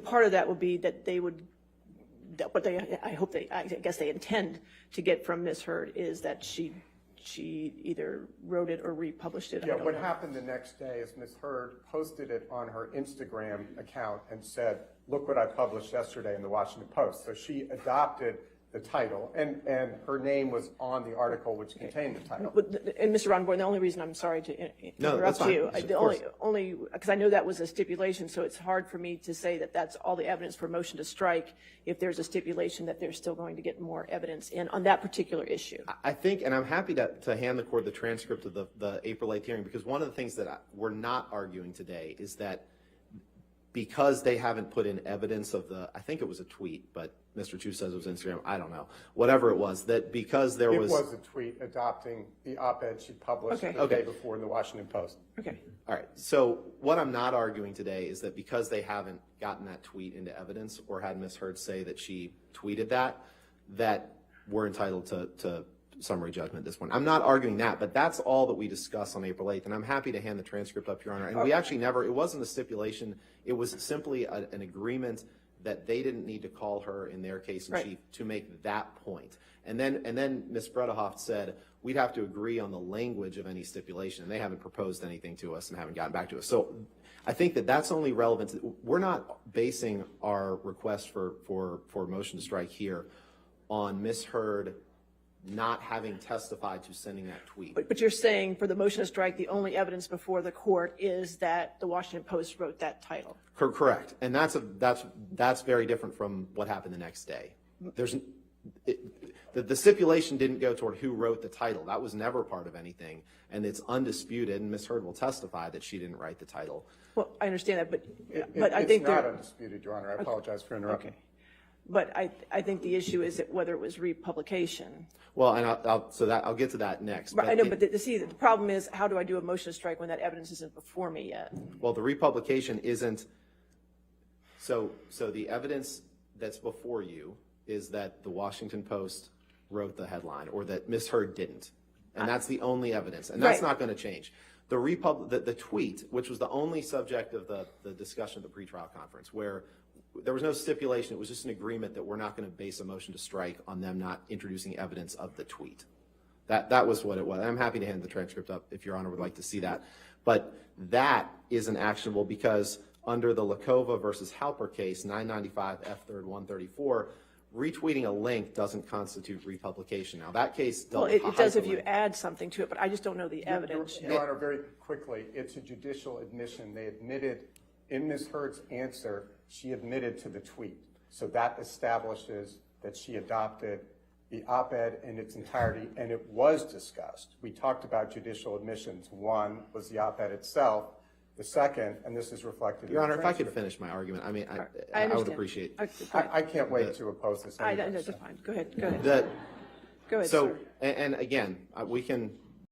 part of that would be that they would, I guess they intend to get from Ms. Heard is that she either wrote it or republished it. Yeah, what happened the next day is Ms. Heard posted it on her Instagram account and said, look what I published yesterday in the Washington Post. So she adopted the title, and her name was on the article which contained the title. And Mr. Ronborn, the only reason I'm sorry to interrupt you, only because I know that was a stipulation, so it's hard for me to say that that's all the evidence for motion to strike if there's a stipulation that they're still going to get more evidence in on that particular issue. I think, and I'm happy to hand the court the transcript of the April 8th hearing, because one of the things that we're not arguing today is that because they haven't put in evidence of I think it was a tweet, but Mr. Chu says it was Instagram, I don't know, whatever it was, that because there was... It was a tweet adopting the op-ed she published the day before in the Washington Post. Okay. All right, so what I'm not arguing today is that because they haven't gotten that tweet into evidence or had Ms. Heard say that she tweeted that we're entitled to summary judgment at this point. I'm not arguing that, but that's all that we discussed on April 8th, and I'm happy to hand the transcript up, Your Honor. And we actually never, it wasn't a stipulation, it was simply an agreement that they didn't need to call her in their case in chief to make that point. And then Ms. Bredehoft said, we'd have to agree on the language of any stipulation, and they haven't proposed anything to us and haven't gotten back to us. So I think that that's only relevant. We're not basing our request for motion to strike here on Ms. Heard not having testified to sending that tweet. But you're saying for the motion to strike, the only evidence before the court is that the Washington Post wrote that title. Correct, and that's very different from what happened the next day. The stipulation didn't go toward who wrote the title. That was never part of anything, and it's undisputed, and Ms. Heard will testify that she didn't write the title. Well, I understand that, but I think it's not undisputed, Your Honor. I apologize for interrupting. Okay. But I think the issue is that whether it was republication. Well, and I'll get to that next. But I know, but the problem is, how do I do a motion to strike when that evidence isn't before me yet? Well, the republication isn't. So the evidence that's before you is that the Washington Post wrote the headline, or that Ms. Heard didn't, and that's the only evidence, and that's not going to change. The tweet, which was the only subject of the discussion at the pretrial conference, where there was no stipulation, it was just an agreement that we're not going to base a motion to strike on them not introducing evidence of the tweet. That was what it was. I'm happy to hand the transcript up if Your Honor would like to see that. But that isn't actionable because under the Lakova versus Halper case, 995 F3rd 134, retweeting a link doesn't constitute republication. Now that case dealt with it does if you add something to it, but I just don't know the evidence. Your Honor, very quickly, it's a judicial admission. They admitted in Ms. Heard's answer, she admitted to the tweet. So that establishes that she adopted the op-ed in its entirety, and it was discussed. We talked about judicial admissions. One was the op-ed itself. The second, and this is reflected Your in the Honor, if I could finish my argument, I mean, I would appreciate. I can't wait to oppose this. I know, that's fine. Go ahead. Go ahead, so, sir. And again, we can